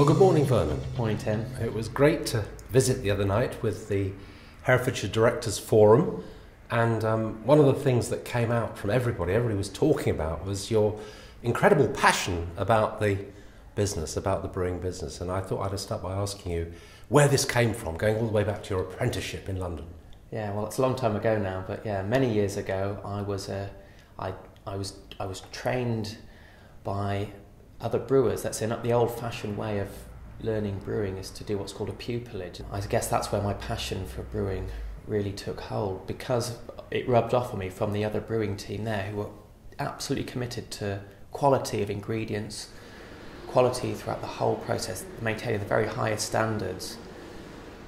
Well, good morning, Vernon. Morning, Tim. It was great to visit the other night with the Herefordshire Directors Forum, and one of the things that came out from everybody was talking about was your incredible passion about the business, about the brewing business. And I thought I'd start by asking you where this came from, going all the way back to your apprenticeship in London. Yeah, well, it's a long time ago now, but yeah, many years ago, I was trained by other brewers. That's in the old-fashioned way of learning brewing is to do what's called a pupillage. I guess that's where my passion for brewing really took hold, because it rubbed off on me from the other brewing team there, who were absolutely committed to quality of ingredients, quality throughout the whole process, maintaining the very highest standards,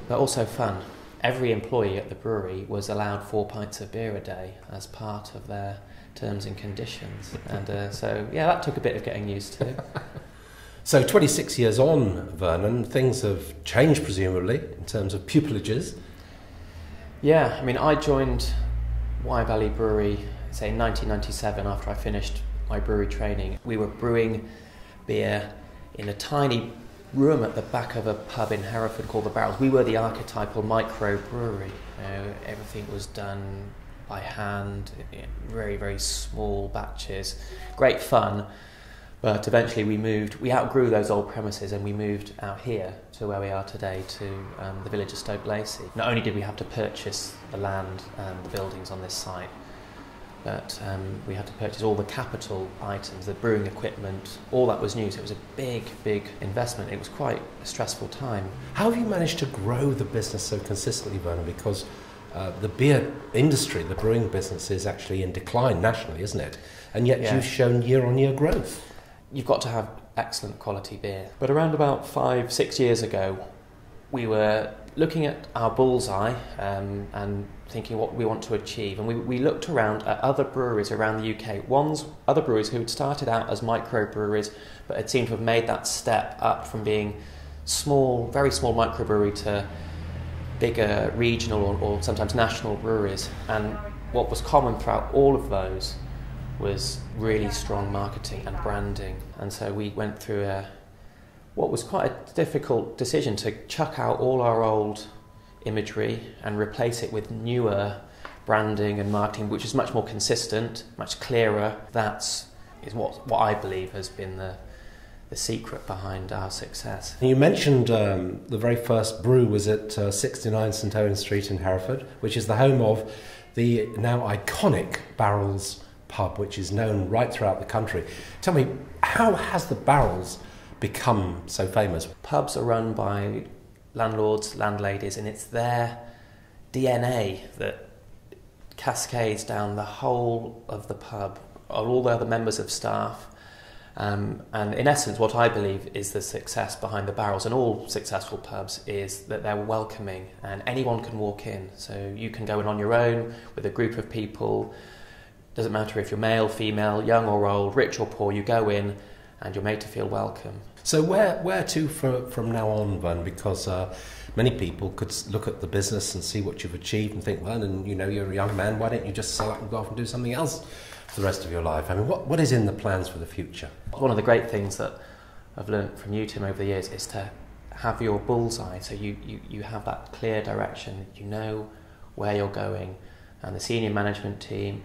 but also fun. Every employee at the brewery was allowed 4 pints of beer a day as part of their terms and conditions, and so yeah, that took a bit of getting used to. So 26 years on, Vernon, things have changed presumably in terms of pupillages. Yeah, I mean, I joined Wye Valley Brewery, say, in 1997 after I finished my brewery training. We were brewing beer in a tiny room at the back of a pub in Hereford called the Barrels. We were the archetypal microbrewery. Everything was done by hand, in very, very small batches. Great fun, but eventually we outgrew those old premises and we moved out here to where we are today, to the village of Stoke Lacey. Not only did we have to purchase the land and the buildings on this site, but we had to purchase all the capital items, the brewing equipment, all that was new, so it was a big, big investment. It was quite a stressful time. How have you managed to grow the business so consistently, Vernon? Because the beer industry, the brewing business, is actually in decline nationally, isn't it? And yet You've shown year-on-year growth. You've got to have excellent quality beer. But around about 5-6 years ago, we were looking at our bullseye and thinking what we want to achieve. And we looked around at other breweries around the UK, other breweries who had started out as microbreweries, but had seemed to have made that step up from being small, very small microbrewery to bigger regional or sometimes national breweries. And what was common throughout all of those was really strong marketing and branding. And so we went through what was quite a difficult decision to chuck out all our old imagery and replace it with newer branding and marketing, which is much more consistent, much clearer. That is what I believe has been the secret behind our success. You mentioned the very first brew was at 69 St Owen Street in Hereford, which is the home of the now iconic Barrels pub, which is known right throughout the country. Tell me, how has the Barrels become so famous? Pubs are run by landlords, landladies, and it's their DNA that cascades down the whole of the pub, all the other members of staff. And in essence, what I believe is the success behind the Barrels and all successful pubs is that they're welcoming and anyone can walk in. So you can go in on your own with a group of people. Doesn't matter if you're male, female, young or old, rich or poor, you go in and you're made to feel welcome. So where to from now on, Vernon? Because many people could look at the business and see what you've achieved and think, well, and you're a young man, why don't you just sell up and go off and do something else for the rest of your life? I mean, what is in the plans for the future? One of the great things that I've learned from you, Tim, over the years is to have your bullseye, so you have that clear direction, you know where you're going, and the senior management team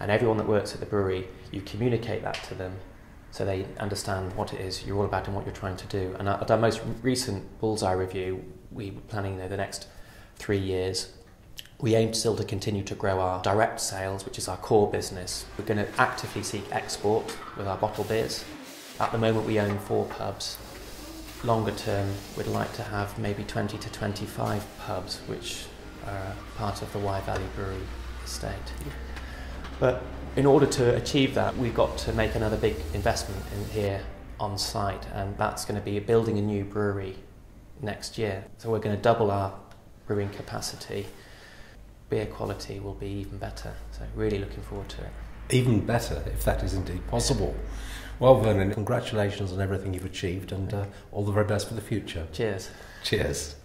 and everyone that works at the brewery, you communicate that to them so they understand what it is you're all about and what you're trying to do. And at our most recent bullseye review, we were planning the next 3 years. We aim still to continue to grow our direct sales, which is our core business. We're going to actively seek export with our bottle beers. At the moment we own 4 pubs. Longer term, we'd like to have maybe 20 to 25 pubs, which are part of the Wye Valley Brewery estate. But in order to achieve that, we've got to make another big investment in here on site, and that's going to be building a new brewery next year. So we're going to double our brewing capacity. Beer quality will be even better, so really looking forward to it. Even better, if that is indeed possible. Well, Vernon, congratulations on everything you've achieved, and all the very best for the future. Cheers. Cheers.